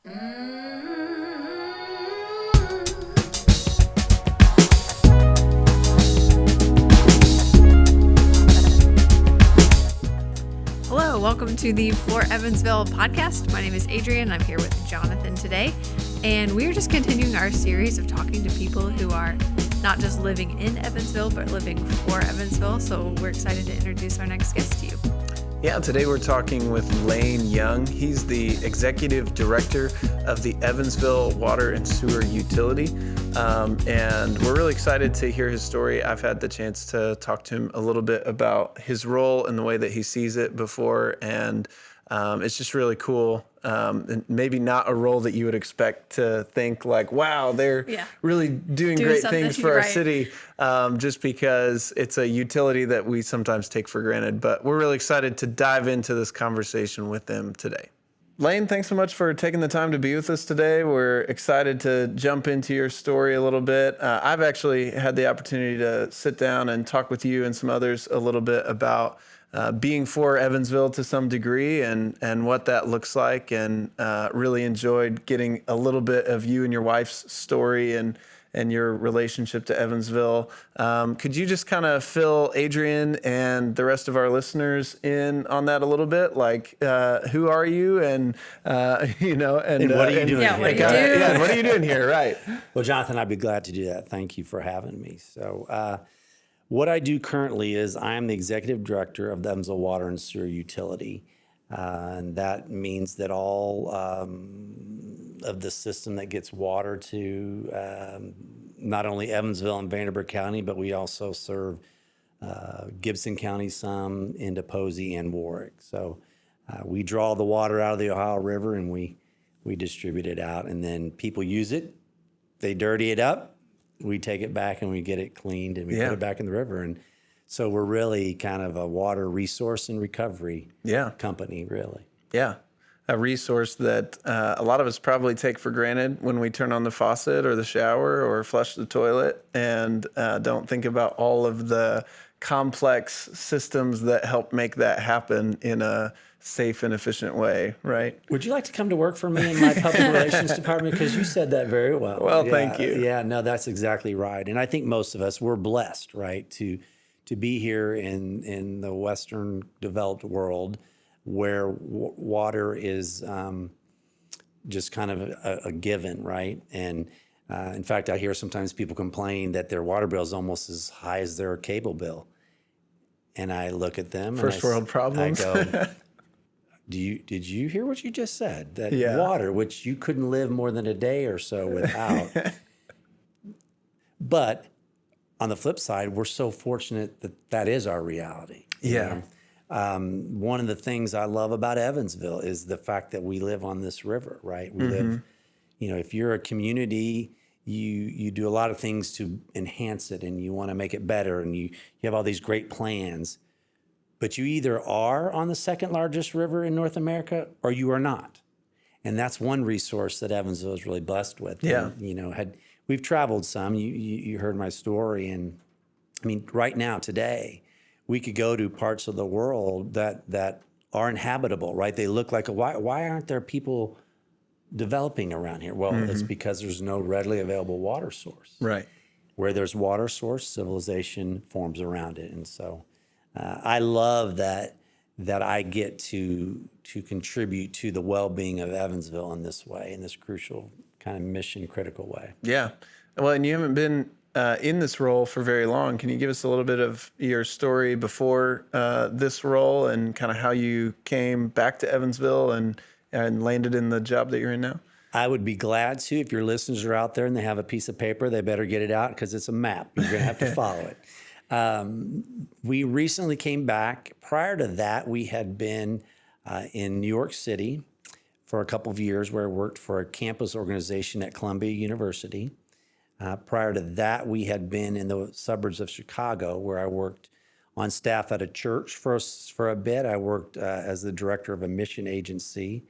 Hello, welcome to the For Evansville podcast. My name is Adrian. I'm here with Jonathan today, and we are just continuing our series of talking to people who are not just living in Evansville, but living for Evansville. So we're excited to introduce our next guest to you. Yeah, today we're talking with Lane Young. He's the executive director of the Evansville Water and Sewer Utility. And we're really excited to hear his story. I've had the chance to talk to him a little bit about his role and the way that he sees it before. And it's just really cool. And maybe not a role that you would expect to think like, wow, they're really doing great things for our city, just because it's a utility that we sometimes take for granted. But we're really excited to dive into this conversation with them today. Lane, thanks so much for taking the time to be with us today. We're excited to jump into your story a little bit. I've actually had the opportunity to sit down and talk with you and some others a little bit about being for Evansville to some degree and what that looks like, and really enjoyed getting a little bit of you and your wife's story and your relationship to Evansville. Could you just kind of fill Adrian and the rest of our listeners in on that a little bit? Like, who are you, and and what are you doing? Yeah, what are you doing here? Right. Well, Jonathan, I'd be glad to do that. Thank you for having me. So, what I do currently is I am the executive director of the Evansville Water and Sewer Utility. And that means that all of the system that gets water to not only Evansville and Vanderbilt County, but we also serve Gibson County some, into Posey and Warwick. So we draw the water out of the Ohio River and we distribute it out, and then people use it. They dirty it up. We take it back and we get it cleaned and we put it back in the river. And so we're really kind of a water resource and recovery company, really. Yeah. A resource that a lot of us probably take for granted when we turn on the faucet or the shower or flush the toilet, and don't think about all of the complex systems that help make that happen in a safe and efficient way, right? Would you like to come to work for me in my public relations department? Because you said that very well. Well, thank you. Yeah, no, that's exactly right. And I think most of us, we're blessed, right, to be here in the Western developed world where water is just kind of a given, right? And in fact, I hear sometimes people complain that their water bill is almost as high as their cable bill. And I look at them First world problems. I go, did you hear what you just said? That water, which you couldn't live more than a day or so without. But on the flip side, we're so fortunate that is our reality. Yeah. One of the things I love about Evansville is the fact that we live on this river, right? We live, if you're a community, you do a lot of things to enhance it and you want to make it better, and you have all these great plans. But you either are on the second largest river in North America or you are not. And that's one resource that Evansville is really blessed with. Yeah. And, we've traveled some. You heard my story. And I mean, right now, today, we could go to parts of the world that are inhabitable, right? They look like, why aren't there people developing around here? Well, it's because there's no readily available water source. Right. Where there's water source, civilization forms around it. And so I love that I get to contribute to the well-being of Evansville in this way, in this crucial kind of mission critical way. Yeah. Well, and you haven't been in this role for very long. Can you give us a little bit of your story before this role, and kind of how you came back to Evansville and landed in the job that you're in now? I would be glad to. If your listeners are out there and they have a piece of paper, they better get it out because it's a map. You're going to have to follow it. We recently came back. Prior to that, we had been in New York City for a couple of years, where I worked for a campus organization at Columbia University. Prior to that, we had been in the suburbs of Chicago, where I worked on staff at a church for a bit. I worked as the director of a mission agency.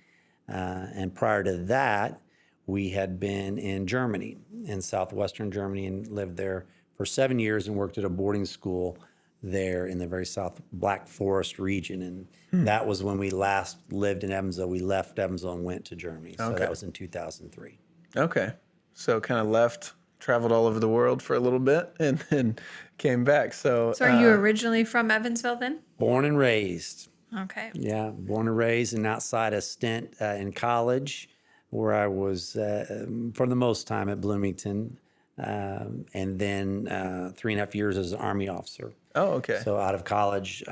And prior to that, we had been in Germany, in southwestern Germany, and lived there for 7 years and worked at a boarding school there in the very south Black Forest region. And that was when we last lived in Evansville. We left Evansville and went to Germany. So that was in 2003. Okay. So kind of left, traveled all over the world for a little bit, and then came back. So are you originally from Evansville then? Born and raised. Okay. Yeah, born and raised, and outside a stint in college where I was, for the most time, at Bloomington, and then 3.5 years as an Army officer. Oh, okay. So out of college,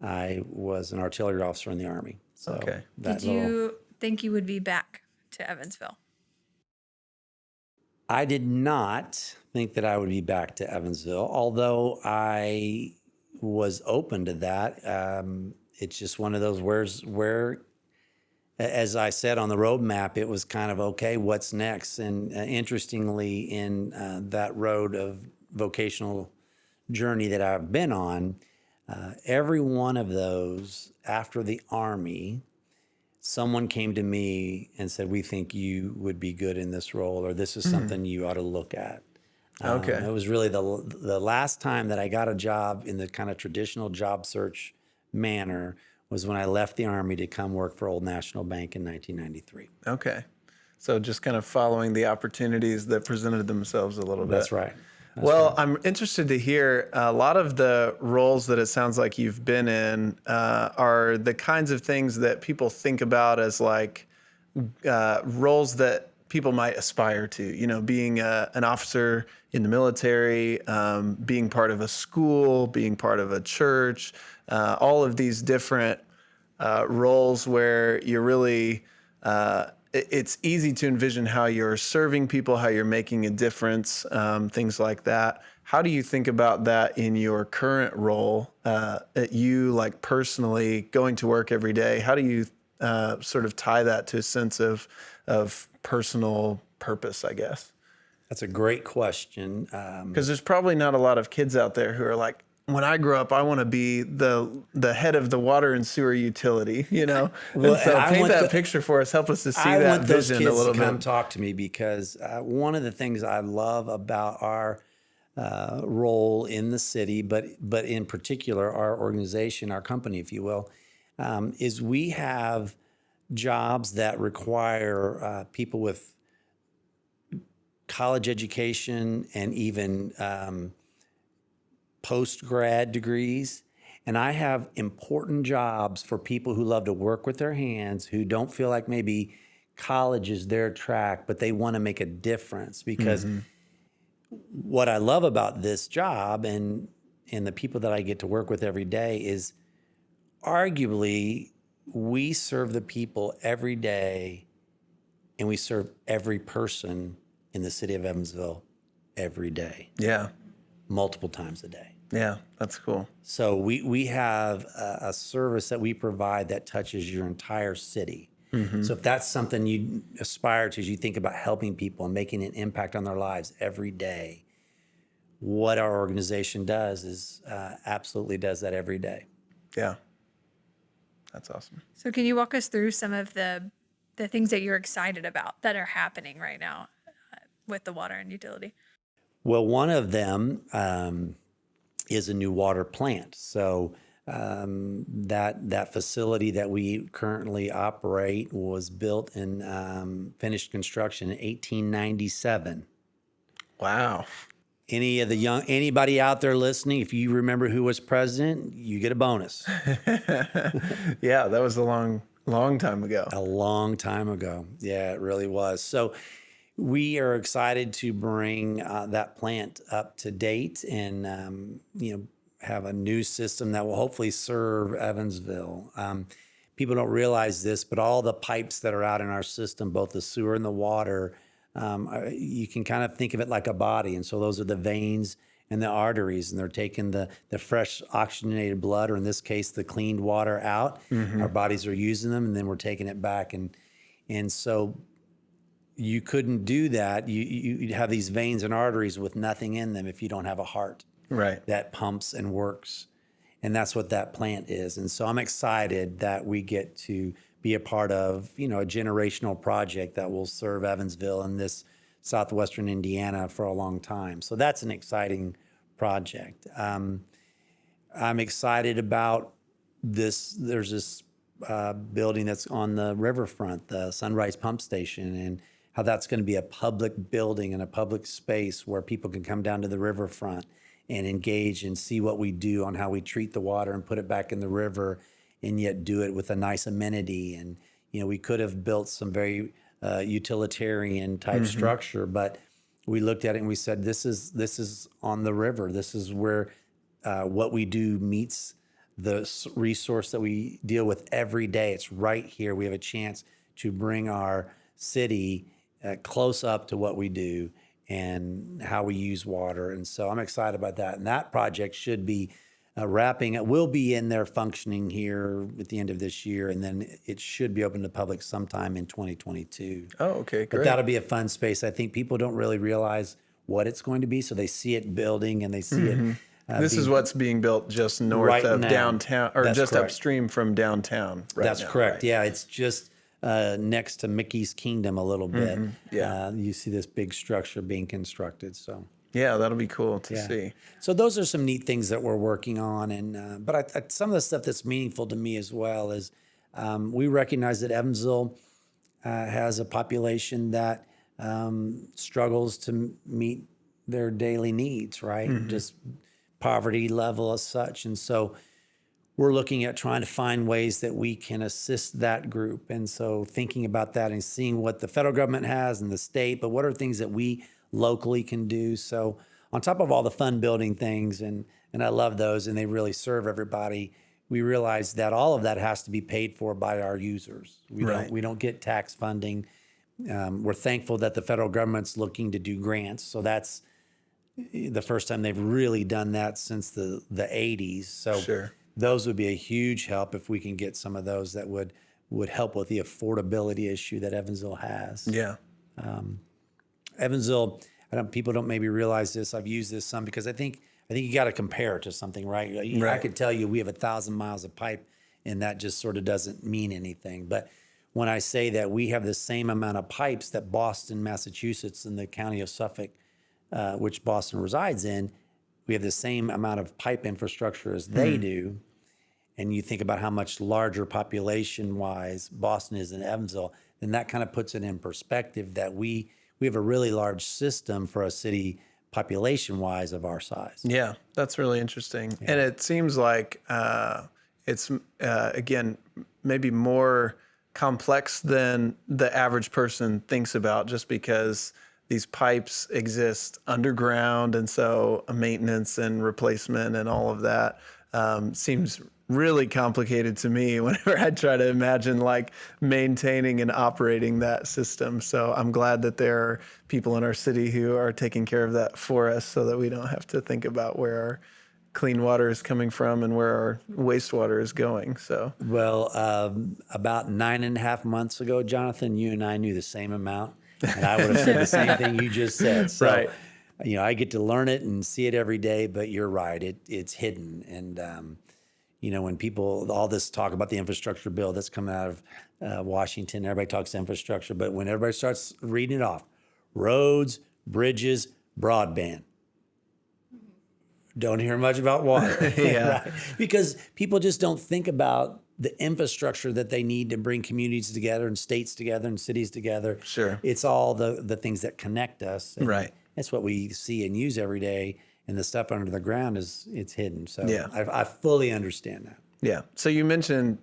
I was an artillery officer in the Army. So Okay. Did you think you would be back to Evansville? I did not think that I would be back to Evansville, although I was open to that. It's just one of those where, as I said on the roadmap, it was kind of, okay, what's next? And interestingly, in that road of vocational journey that I've been on, every one of those after the Army, someone came to me and said, we think you would be good in this role, or this is something you ought to look at. Okay. It was really the last time that I got a job in the kind of traditional job search manner was when I left the Army to come work for Old National Bank in 1993. Okay. So just kind of following the opportunities that presented themselves a little bit. That's right. I'm interested to hear a lot of the roles that it sounds like you've been in are the kinds of things that people think about as like roles that people might aspire to, being an officer in the military, being part of a school, being part of a church, all of these different roles where you're really, it's easy to envision how you're serving people, how you're making a difference, things like that. How do you think about that in your current role, you like personally going to work every day? How do you sort of tie that to a sense of personal purpose, I guess? That's a great question. Because there's probably not a lot of kids out there who are like, when I grow up, I want to be the head of the water and sewer utility, Well, and so I paint want that picture for us. Help us to see I that want those vision kids a little to come bit. talk to me because one of the things I love about our role in the city, but in particular our organization, our company, if you will, is we have jobs that require people with college education and even post-grad degrees. And I have important jobs for people who love to work with their hands, who don't feel like maybe college is their track, but they want to make a difference. Because what I love about this job and the people that I get to work with every day is arguably we serve the people every day, and we serve every person in the city of Evansville every day. Yeah. Multiple times a day. Yeah, that's cool. So we have a service that we provide that touches your entire city. So if that's something you aspire to, as you think about helping people and making an impact on their lives every day, what our organization does is absolutely does that every day. Yeah. That's awesome. So can you walk us through some of the things that you're excited about that are happening right now with the water and utility? Well, one of them is a new water plant. So that facility that we currently operate was built and finished construction in 1897. Wow. Anybody out there listening, if you remember who was president, you get a bonus. Yeah, that was a long time ago. A long time ago. Yeah, it really was. So we are excited to bring that plant up to date and, have a new system that will hopefully serve Evansville. People don't realize this, but all the pipes that are out in our system, both the sewer and the water, you can kind of think of it like a body. And so those are the veins and the arteries, and they're taking the fresh oxygenated blood, or in this case, the cleaned water out. Our bodies are using them, and then we're taking it back. And so you couldn't do that. You'd have these veins and arteries with nothing in them if you don't have a heart. Right. That pumps and works. And that's what that plant is. And so I'm excited that we get to be a part of, a generational project that will serve Evansville and this southwestern Indiana for a long time. So that's an exciting project. I'm excited about this. There's this building that's on the riverfront, the Sunrise Pump Station, and how that's going to be a public building and a public space where people can come down to the riverfront and engage and see what we do on how we treat the water and put it back in the river, and yet do it with a nice amenity. And we could have built some very utilitarian type structure, but we looked at it and we said, this is on the river. This is where what we do meets the resource that we deal with every day. It's right here. We have a chance to bring our city close up to what we do and how we use water. And so I'm excited about that. And that project should be wrapping. It will be in there functioning here at the end of this year, and then it should be open to the public sometime in 2022. Oh, okay, great. But that'll be a fun space. I think people don't really realize what it's going to be, so they see it building and they see it. This is what's being built just north right of now. downtown, or That's just correct. upstream from downtown. Right That's now, correct. right? Yeah, it's just next to Mickey's Kingdom a little bit. Yeah. You see this big structure being constructed. So Yeah, that'll be cool to yeah. see. So those are some neat things that we're working on. And but some of the stuff that's meaningful to me as well is we recognize that Evansville has a population that struggles to meet their daily needs, right? Just poverty level as such. And so we're looking at trying to find ways that we can assist that group. And so thinking about that and seeing what the federal government has and the state, but what are things that we locally can do. So on top of all the fun building things, and I love those, and they really serve everybody, we realize that all of that has to be paid for by our users. We don't get tax funding. We're thankful that the federal government's looking to do grants. So that's the first time they've really done that since the 80s. So Sure. those would be a huge help if we can get some of those that would help with the affordability issue that Evansville has. Yeah. Evansville, people don't maybe realize this. I've used this some because I think you got to compare it to something, right? I Right. could tell you we have 1,000 miles of pipe, and that just sort of doesn't mean anything. But when I say that we have the same amount of pipes that Boston, Massachusetts, and the county of Suffolk, which Boston resides in, we have the same amount of pipe infrastructure as they do. And you think about how much larger population-wise Boston is in Evansville, then that kind of puts it in perspective that we have a really large system for a city population-wise of our size. Yeah, that's really interesting. And it seems like it's, again, maybe more complex than the average person thinks about, just because these pipes exist underground. And so maintenance and replacement and all of that seems really complicated to me whenever I try to imagine like maintaining and operating that system. So I'm glad that there are people in our city who are taking care of that for us so that we don't have to think about where our clean water is coming from and where our wastewater is going. So, Well, about 9.5 months ago, Jonathan, you and I knew the same amount, and I would have said the same thing you just said. So, Right. I get to learn it and see it every day, but you're right. It's hidden. And, when people, all this talk about the infrastructure bill that's coming out of Washington, everybody talks infrastructure, but when everybody starts reading it off, roads, bridges, broadband, don't hear much about water. Yeah. Right? Because people just don't think about the infrastructure that they need to bring communities together and states together and cities together. Sure. It's all the things that connect us. And Right. that's what we see and use every day. And the stuff under the ground it's hidden. So Yeah. I fully understand that. Yeah. So you mentioned,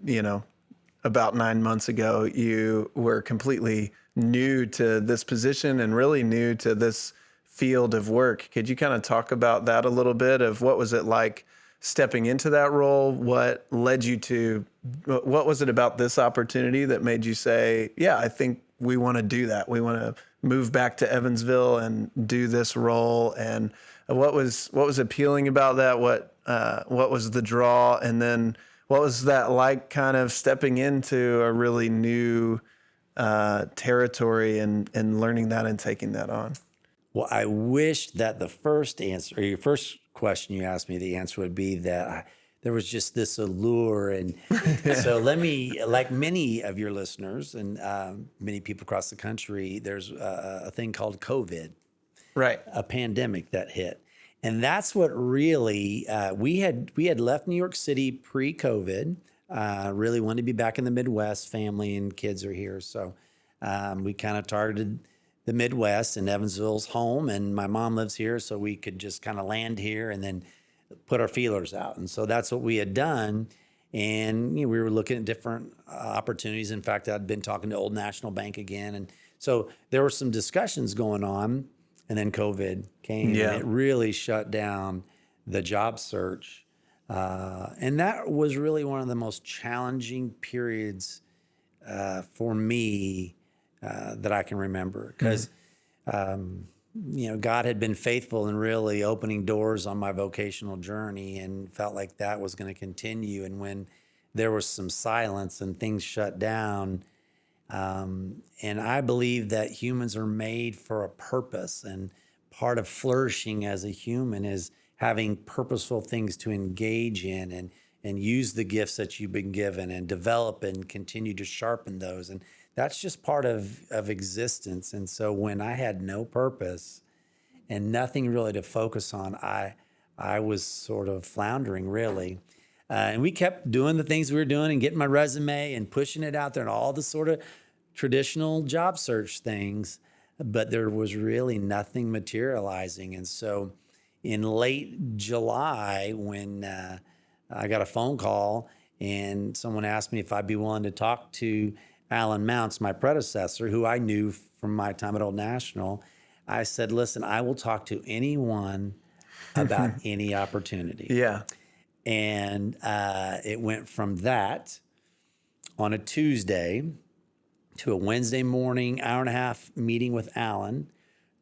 about 9 months ago, you were completely new to this position and really new to this field of work. Could you kind of talk about that a little bit, of what was it like stepping into that role? What led you to, what was it about this opportunity that made you say, yeah, I think we want to do that. We want to move back to Evansville and do this role. And what was appealing about that? What was the draw? And then what was that like, kind of stepping into a really new territory and learning that and taking that on? Well, I wish that the first answer, or your first question you asked me, the answer would be that there was just this allure. And so let me, like many of your listeners and many people across the country, there's a thing called COVID, Right. a pandemic that hit. And that's what really we had left New York City pre-COVID. Really wanted to be back in the Midwest. Family and kids are here, so we kind of targeted the Midwest, and Evansville's home, and my mom lives here, so we could just kind of land here and then put our feelers out. And so that's what we had done. And we were looking at different opportunities. In fact, I'd been talking to Old National Bank again, and so there were some discussions going on. And then COVID came, and it really shut down the job search. And that was really one of the most challenging periods for me that I can remember, because God had been faithful in really opening doors on my vocational journey, and felt like that was going to continue. And when there was some silence and things shut down, and I believe that humans are made for a purpose, and part of flourishing as a human is having purposeful things to engage in, and use the gifts that you've been given, and develop and continue to sharpen those. And that's just part of existence. And so when I had no purpose and nothing really to focus on, I was sort of floundering, really. And we kept doing the things we were doing and getting my resume and pushing it out there and all the sort of traditional job search things, but there was really nothing materializing. And so in late July, when I got a phone call and someone asked me if I'd be willing to talk to Alan Mounts, my predecessor, who I knew from my time at Old National, I said, listen, I will talk to anyone about any opportunity. Yeah. And it went from that on a Tuesday to a Wednesday morning, hour and a half meeting with Alan,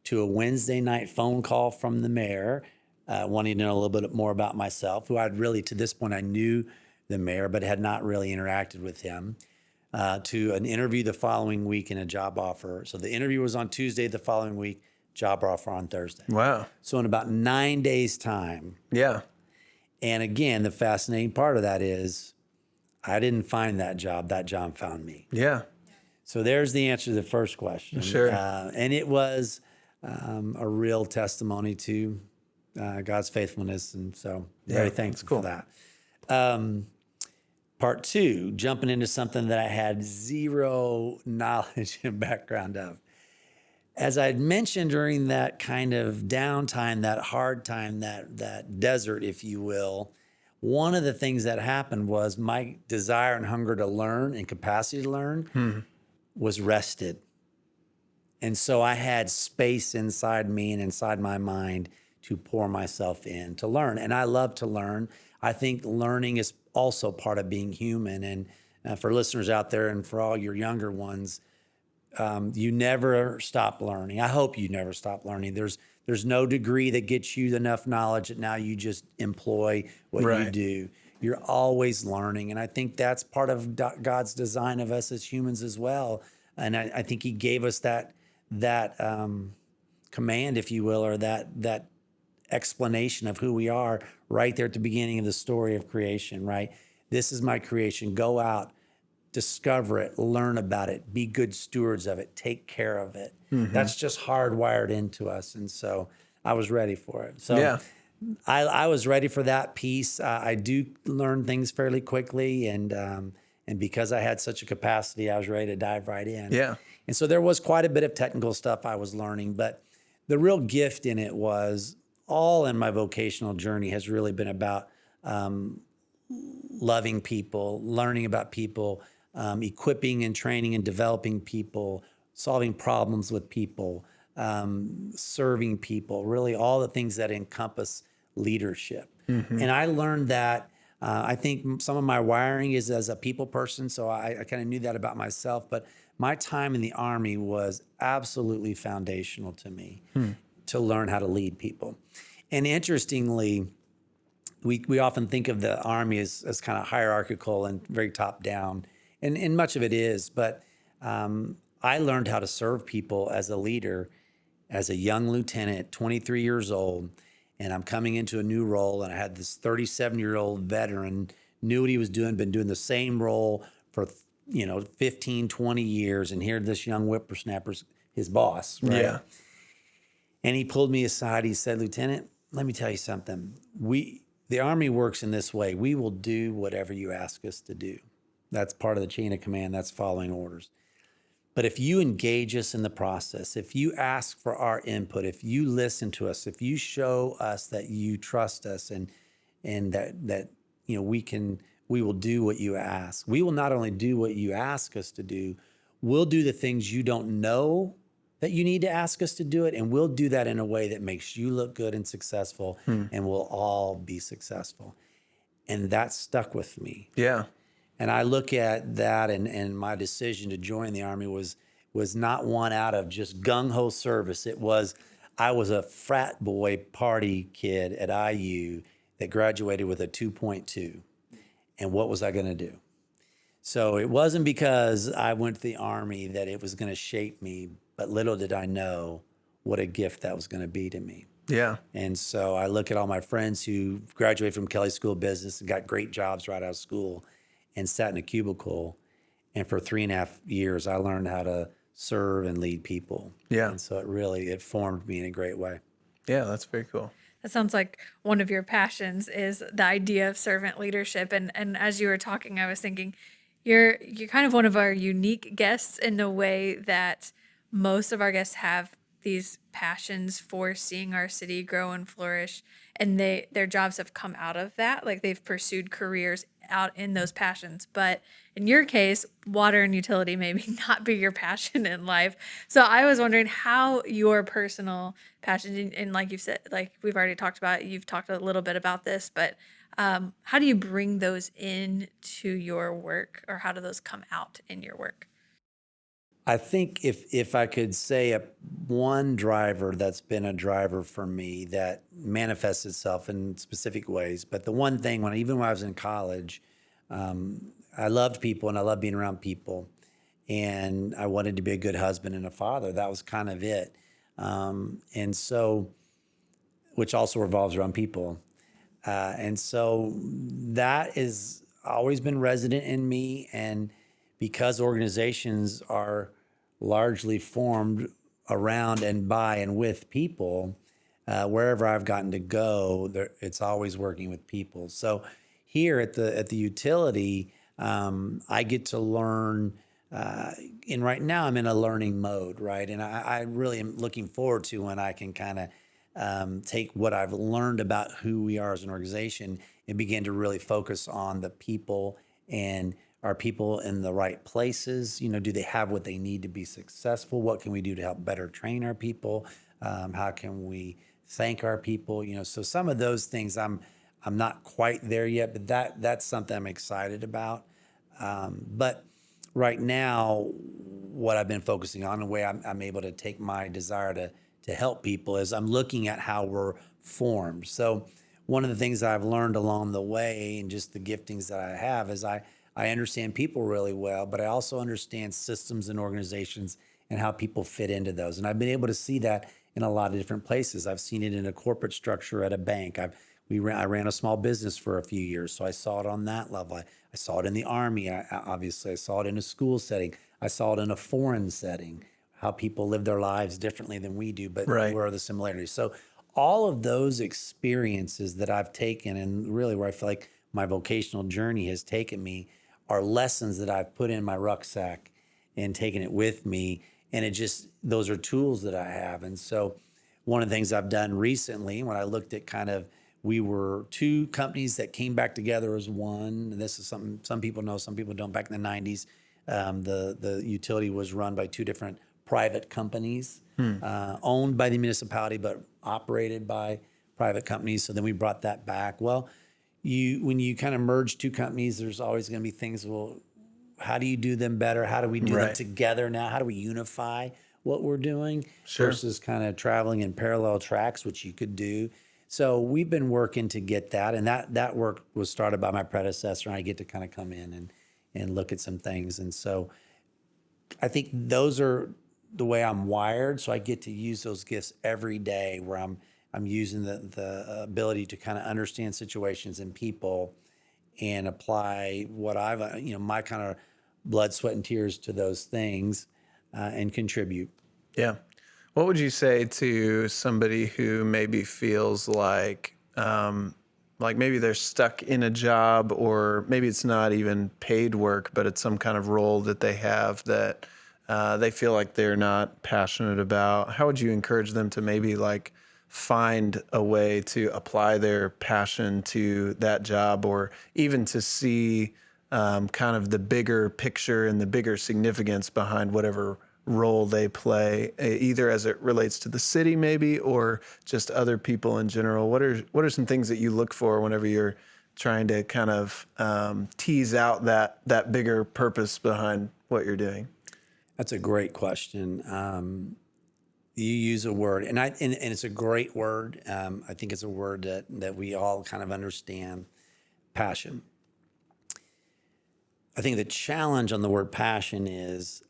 to a Wednesday night phone call from the mayor, wanting to know a little bit more about myself, who I'd really, to this point, I knew the mayor, but had not really interacted with him, to an interview the following week and a job offer. So the interview was on Tuesday, the following week, job offer on Thursday. Wow. So in about 9 days' time. Yeah. And again, the fascinating part of that is I didn't find that job found me. Yeah. So there's the answer to the first question. Sure. And it was a real testimony to God's faithfulness. And so very thankful for that. Part two, jumping into something that I had zero knowledge and background of. As I had mentioned during that kind of downtime, that hard time, that desert, if you will, one of the things that happened was my desire and hunger to learn and capacity to learn was rested. And so I had space inside me and inside my mind to pour myself in to learn. And I love to learn. I think learning is also part of being human. And for listeners out there and for all your younger ones, you never stop learning. I hope you never stop learning. There's no degree that gets you enough knowledge that now you just employ what you do. You're always learning. And I think that's part of God's design of us as humans as well. And I think he gave us that command, if you will, or that explanation of who we are right there at the beginning of the story of creation, right? This is my creation. Go out, discover it, learn about it, be good stewards of it, take care of it. That's just hardwired into us. And so I was ready for it. So I was ready for that piece. I do learn things fairly quickly. And because I had such a capacity, I was ready to dive right in. Yeah. And so there was quite a bit of technical stuff I was learning, but the real gift in it was all in my vocational journey has really been about loving people, learning about people, equipping and training and developing people, solving problems with people, serving people, really all the things that encompass leadership. And I learned that I think some of my wiring is as a people person, so I kind of knew that about myself, but my time in the Army was absolutely foundational to me to learn how to lead people. And interestingly, we often think of the Army as kind of hierarchical and very top down, and much of it is, but I learned how to serve people as a leader, as a young lieutenant, 23 years old, and I'm coming into a new role, and I had this 37-year-old veteran, knew what he was doing, been doing the same role for 15, 20 years, and here this young whippersnapper's his boss, right? Yeah. And he pulled me aside. He said, Lieutenant, let me tell you something. The Army works in this way. We will do whatever you ask us to do. That's part of the chain of command. That's following orders. But if you engage us in the process, if you ask for our input, if you listen to us, if you show us that you trust us and that we will do what you ask. We will not only do what you ask us to do, we'll do the things you don't know that you need to ask us to do it, and we'll do that in a way that makes you look good and successful, and we'll all be successful. And that stuck with me. Yeah. And I look at that, and my decision to join the Army was not one out of just gung-ho service. I was a frat boy party kid at IU that graduated with a 2.2. And what was I going to do? So it wasn't because I went to the Army that it was going to shape me, but little did I know what a gift that was going to be to me. Yeah. And so I look at all my friends who graduated from Kelley School of Business and got great jobs right out of school and sat in a cubicle. And for 3.5 years, I learned how to serve and lead people. Yeah. And so it formed me in a great way. Yeah, that's very cool. That sounds like one of your passions is the idea of servant leadership. And as you were talking, I was thinking you're kind of one of our unique guests in the way that most of our guests have these passions for seeing our city grow and flourish, and their jobs have come out of that. Like they've pursued careers out in those passions. But in your case, water and utility maybe not be your passion in life. So I was wondering how your personal passion, and like you've said, like we've already talked about, you've talked a little bit about this, but how do you bring those into your work, or how do those come out in your work? I think if I could say one driver that's been a driver for me that manifests itself in specific ways, but the one thing even when I was in college, I loved people and I loved being around people, and I wanted to be a good husband and a father. That was kind of it, and so, which also revolves around people, and so that has always been resident in me. And because organizations are largely formed around and by and with people, wherever I've gotten to go, it's always working with people. So here at the utility, I get to learn, and right now I'm in a learning mode, right? And I really am looking forward to when I can kind of take what I've learned about who we are as an organization and begin to really focus on the people. And are people in the right places? Do they have what they need to be successful? What can we do to help better train our people? How can we thank our people? So some of those things I'm not quite there yet, but that's something I'm excited about. But right now, what I've been focusing on, the way I'm able to take my desire to help people, is I'm looking at how we're formed. So one of the things that I've learned along the way, and just the giftings that I have, is I understand people really well, but I also understand systems and organizations and how people fit into those. And I've been able to see that in a lot of different places. I've seen it in a corporate structure at a bank. I ran a small business for a few years, so I saw it on that level. I saw it in the Army, obviously. I saw it in a school setting. I saw it in a foreign setting, how people live their lives differently than we do, but Right. where are the similarities? So all of those experiences that I've taken, and really where I feel like my vocational journey has taken me, are lessons that I've put in my rucksack and taken it with me. And those are tools that I have. And so one of the things I've done recently, when I looked at we were two companies that came back together as one. And this is something some people know, some people don't. Back in the 90s, the utility was run by two different private companies, owned by the municipality, but operated by private companies. So then we brought that back. Well, when you kind of merge two companies, there's always going to be things, well, how do you do them better? How do we do them Right. together now? How do we unify what we're doing Sure. versus kind of traveling in parallel tracks, which you could do? So we've been working to get that, and that work was started by my predecessor, and I get to kind of come in and look at some things. And so I think those are the way I'm wired. So I get to use those gifts every day, where I'm using the ability to kind of understand situations and people and apply what I've, my kind of blood, sweat, and tears to those things, and contribute. Yeah. What would you say to somebody who maybe feels like maybe they're stuck in a job, or maybe it's not even paid work, but it's some kind of role that they have that they feel like they're not passionate about? How would you encourage them to maybe like find a way to apply their passion to that job, or even to see kind of the bigger picture and the bigger significance behind whatever role they play, either as it relates to the city maybe, or just other people in general? What are some things that you look for whenever you're trying to kind of tease out that bigger purpose behind what you're doing? That's a great question. You use a word, and it's a great word. I think it's a word that we all kind of understand: passion. I think the challenge on the word passion is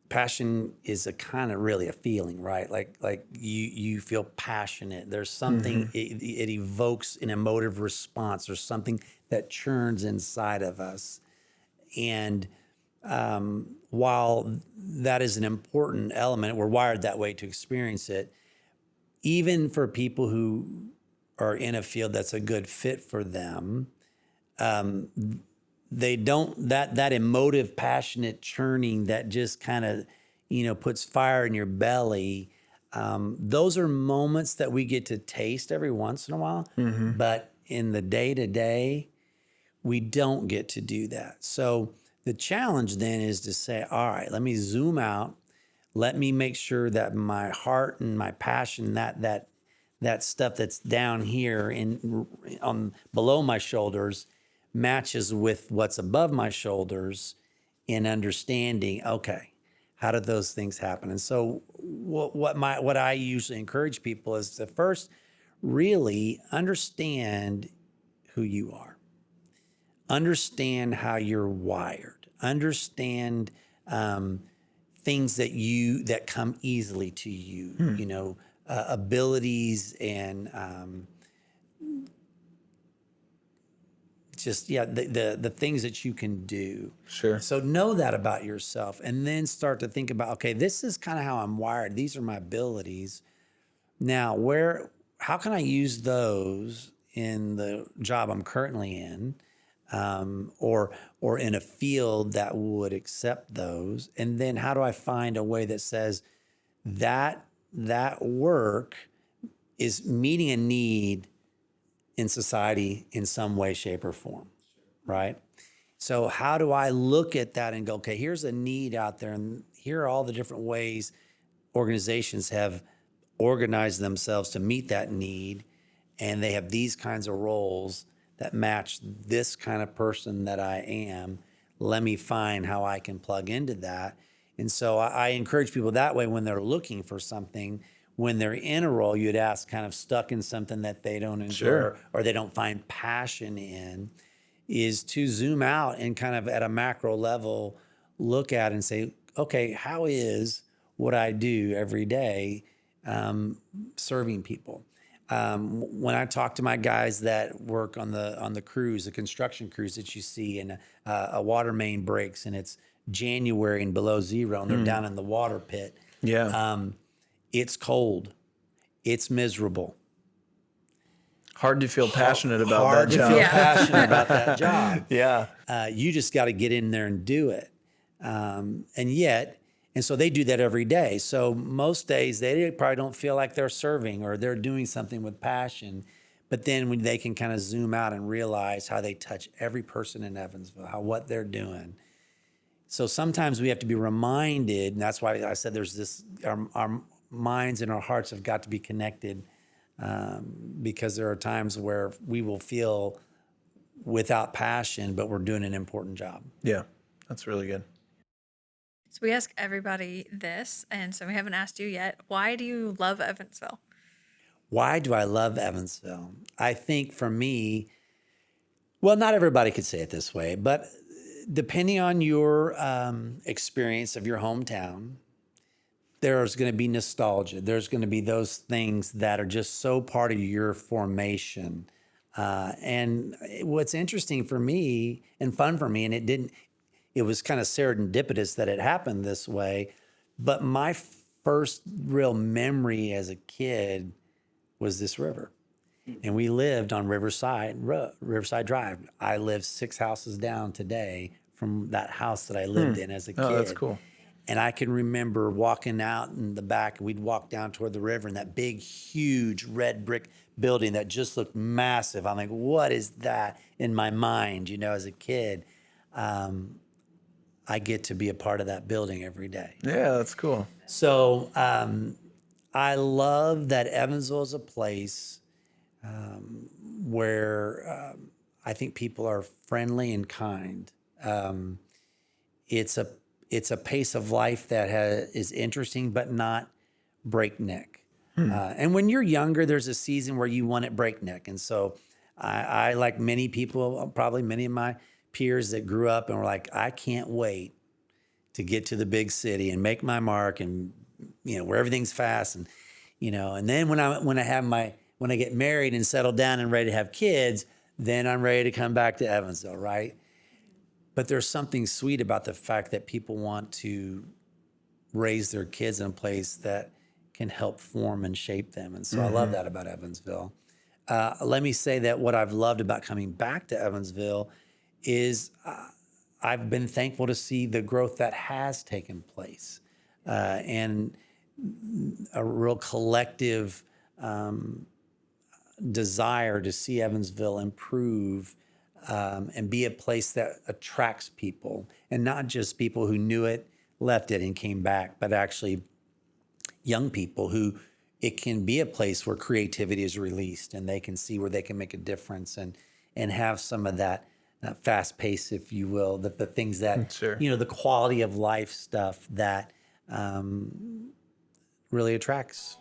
passion is a kind of really a feeling, right? Like you feel passionate. There's something, it evokes an emotive response. There's something that churns inside of us. And while that is an important element, we're wired that way to experience it. Even for people who are in a field that's a good fit for them, they don't, that emotive, passionate churning that just kind of, puts fire in your belly. Those are moments that we get to taste every once in a while, but in the day to day, we don't get to do that. So the challenge then is to say, all right, let me zoom out. Let me make sure that my heart and my passion, that stuff that's down here below my shoulders, matches with what's above my shoulders, in understanding, okay, how did those things happen? And so what I usually encourage people is to first really understand who you are. Understand how you're wired. Understand things that come easily to you, abilities and the things that you can do. Sure. So know that about yourself, and then start to think about, okay, this is kind of how I'm wired. These are my abilities. Now, how can I use those in the job I'm currently in, or in a field that would accept those? And then how do I find a way that says that work is meeting a need in society in some way, shape, or form, right? So how do I look at that and go, okay, here's a need out there, and here are all the different ways organizations have organized themselves to meet that need, and they have these kinds of roles that match this kind of person that I am. Let me find how I can plug into that. And so I encourage people that way when they're looking for something. When they're in a role you'd ask, kind of stuck in something that they don't enjoy, or they don't find passion in, is to zoom out and kind of at a macro level look at and say, okay, how is what I do every day serving people? When I talk to my guys that work on the crews, the construction crews that you see, and a water main breaks and it's January and below zero, and they're down in the water pit. Yeah. It's cold. It's miserable. Hard to feel passionate about Hard that to job. feel passionate about that job. Yeah. You just got to get in there and do it. And so they do that every day. So most days they probably don't feel like they're serving or they're doing something with passion. But then when they can kind of zoom out and realize how they touch every person in Evansville, what they're doing. So sometimes we have to be reminded, and that's why I said there's this, our minds and our hearts have got to be connected, because there are times where we will feel without passion, but we're doing an important job. Yeah, that's really good. So we ask everybody this, and so we haven't asked you yet. Why do you love Evansville? Why do I love Evansville? I think for me, well, not everybody could say it this way, but depending on your experience of your hometown, there's going to be nostalgia. There's going to be those things that are just so part of your formation. And what's interesting for me and fun for me, and it was kind of serendipitous that it happened this way. But my first real memory as a kid was this river. And we lived on Riverside Drive. I live 6 houses down today from that house that I lived in as a kid. Oh, that's cool. And I can remember walking out in the back, we'd walk down toward the river, and that big, huge red brick building that just looked massive. I'm like, what is that in my mind, as a kid? I get to be a part of that building every day. Yeah, that's cool. So I love that Evansville is a place where I think people are friendly and kind. It's a pace of life that is interesting, but not breakneck. And when you're younger, there's a season where you want it breakneck. And so I like many people, probably many of my peers that grew up and were like, I can't wait to get to the big city and make my mark, and where everything's fast, and and then when I get married and settle down and ready to have kids, then I'm ready to come back to Evansville, right? But there's something sweet about the fact that people want to raise their kids in a place that can help form and shape them. And so I love that about Evansville. Let me say that what I've loved about coming back to Evansville is I've been thankful to see the growth that has taken place, and a real collective desire to see Evansville improve and be a place that attracts people, and not just people who knew it, left it, and came back, but actually young people who it can be a place where creativity is released and they can see where they can make a difference and have some of that fast pace, if you will, the things that, Sure. The quality of life stuff that really attracts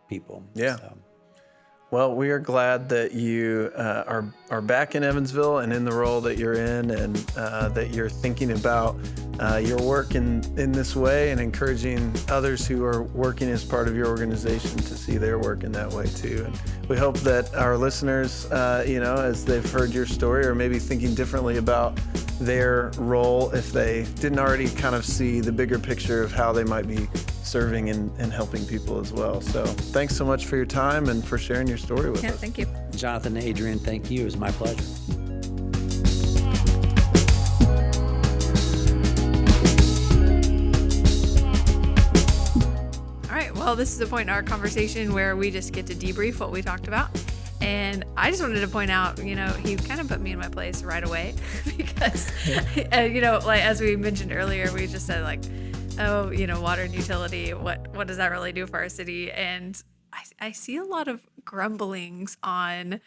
people. Yeah. So. Well, we are glad that you are back in Evansville and in the role that you're in, and that you're thinking about your work in this way and encouraging others who are working as part of your organization to see their work in that way too. And we hope that our listeners, as they've heard your story, are maybe thinking differently about their role if they didn't already kind of see the bigger picture of how they might be serving and helping people as well. So thanks so much for your time and for sharing your story with us. Thank you. Jonathan and Adrian, thank you. It was my pleasure. All right. Well, this is a point in our conversation where we just get to debrief what we talked about. And I just wanted to point out, he kind of put me in my place right away because, like as we mentioned earlier, we just said like, oh, water and utility, what does that really do for our city? And I see a lot of grumblings on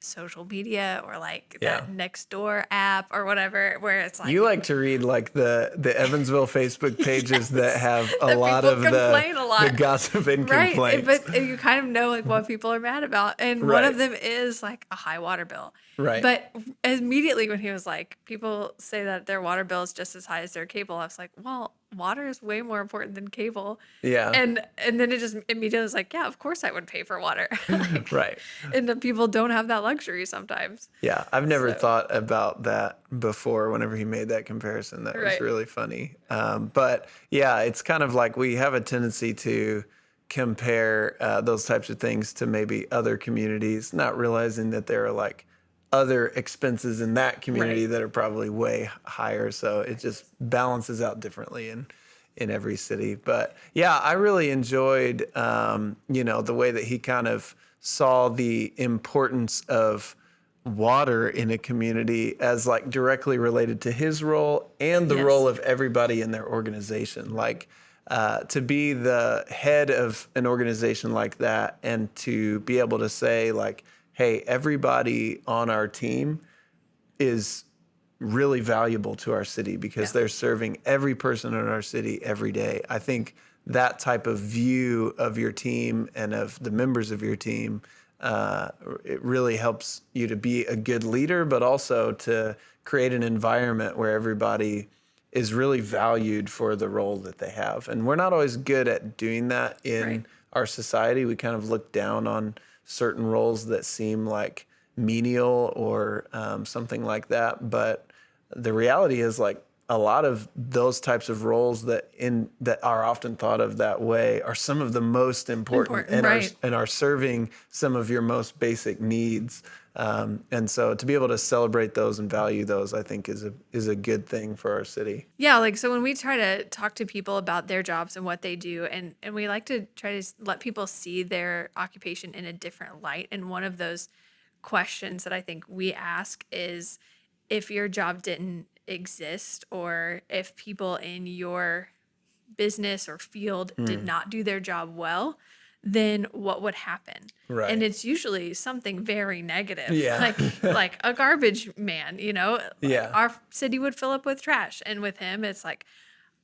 social media or like that Nextdoor app or whatever, where it's like, you like to read like the Evansville Facebook pages that have a lot of the gossip and complaints. But you kind of know like what people are mad about. And one of them is like a high water bill. Right. But immediately when he was like, people say that their water bill is just as high as their cable, I was like, well, water is way more important than cable. Yeah. And then it just immediately was like, yeah, of course I would pay for water. Right. And the people don't have that luxury sometimes. Yeah. I've never thought about that before whenever he made that comparison. That was really funny. But yeah, it's kind of like we have a tendency to compare those types of things to maybe other communities, not realizing that there are like other expenses in that community that are probably way higher. So it just balances out differently in every city. But yeah, I really enjoyed, the way that he kind of saw the importance of water in a community as like directly related to his role and the role of everybody in their organization. Like to be the head of an organization like that and to be able to say like, hey, everybody on our team is really valuable to our city because they're serving every person in our city every day. I think that type of view of your team and of the members of your team, it really helps you to be a good leader, but also to create an environment where everybody is really valued for the role that they have. And we're not always good at doing that in our society. We kind of look down on certain roles that seem like menial or something like that. But the reality is like a lot of those types of roles that are often thought of that way are some of the most important and right. are serving some of your most basic needs. And so to be able to celebrate those and value those, I think is a good thing for our city. Yeah, like so when we try to talk to people about their jobs and what they do, and we like to try to let people see their occupation in a different light. And one of those questions that I think we ask is, if your job didn't exist, or if people in your business or field did not do their job well, then what would happen? Right. And it's usually something very negative. Yeah. like a garbage man, Yeah. Our city would fill up with trash. And with him, it's like,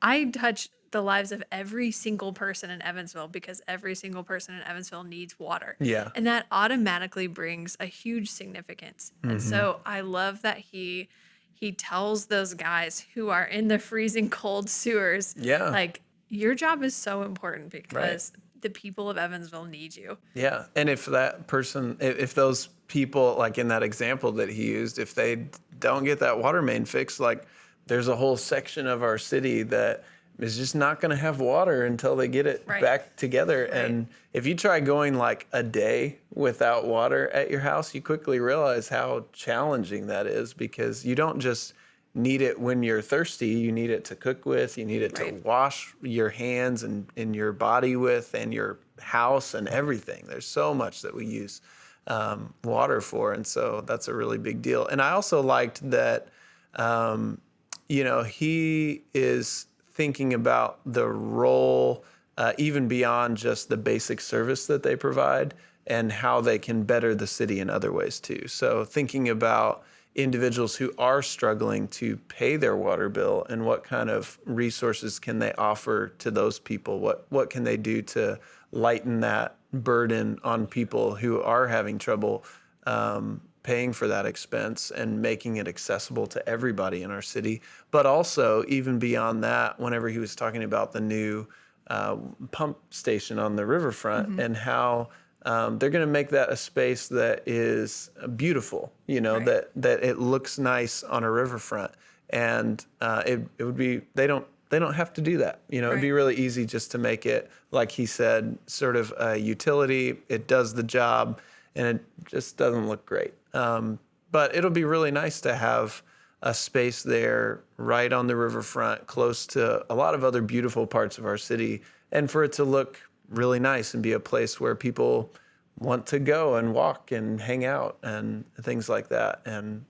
I touch the lives of every single person in Evansville, because every single person in Evansville needs water. Yeah. And that automatically brings a huge significance. And so I love that he tells those guys who are in the freezing cold sewers, Yeah. like, your job is so important because the people of Evansville need you. Yeah. And if that person, if those people, like in that example that he used, if they don't get that water main fixed, like there's a whole section of our city that is just not going to have water until they get it back together. Right. And if you try going like a day without water at your house, you quickly realize how challenging that is, because you don't just need it when you're thirsty. You need it to cook with, you need it to wash your hands and your body with, and your house and everything. There's so much that we use water for. And so that's a really big deal. And I also liked that, he is thinking about the role, even beyond just the basic service that they provide, and how they can better the city in other ways too. So thinking about individuals who are struggling to pay their water bill, and what kind of resources can they offer to those people? What can they do to lighten that burden on people who are having trouble paying for that expense, and making it accessible to everybody in our city? But also, even beyond that, whenever he was talking about the new pump station on the riverfront, and how they're going to make that a space that is beautiful, that it looks nice on a riverfront. And it would be, they don't have to do that. It'd be really easy just to make it, like he said, sort of a utility. It does the job, and it just doesn't look great. But it'll be really nice to have a space there right on the riverfront, close to a lot of other beautiful parts of our city, and for it to look really nice and be a place where people want to go and walk and hang out and things like that, and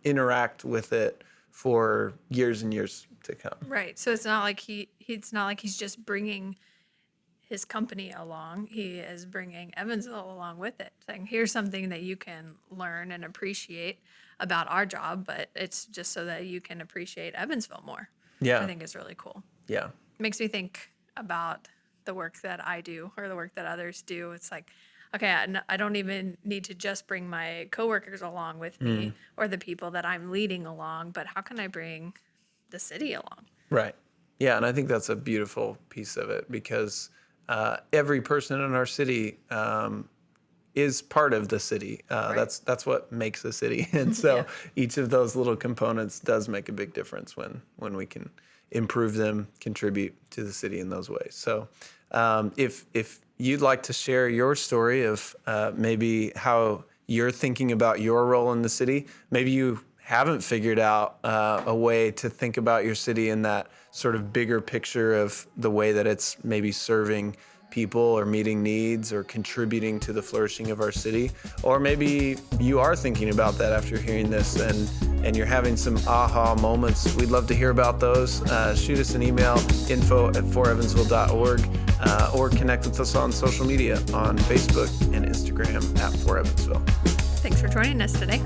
interact with it for years and years to come. Right. So it's not like he's just bringing his company along. He is bringing Evansville along with it, saying, here's something that you can learn and appreciate about our job, but it's just so that you can appreciate Evansville more. Yeah. Which I think is really cool. Yeah. Makes me think about the work that I do, or the work that others do. It's like, okay, I don't even need to just bring my coworkers along with me, or the people that I'm leading along, but how can I bring the city along? Right. Yeah, and I think that's a beautiful piece of it, because every person in our city is part of the city. That's what makes a city. And so each of those little components does make a big difference when we can improve them, contribute to the city in those ways. So if you'd like to share your story of maybe how you're thinking about your role in the city, maybe you haven't figured out a way to think about your city in that sort of bigger picture of the way that it's maybe serving people or meeting needs or contributing to the flourishing of our city. Or maybe you are thinking about that after hearing this and you're having some aha moments. We'd love to hear about those. Shoot us an email, info@forevansville.org, or connect with us on social media on Facebook and Instagram @4Evansville. Thanks for joining us today.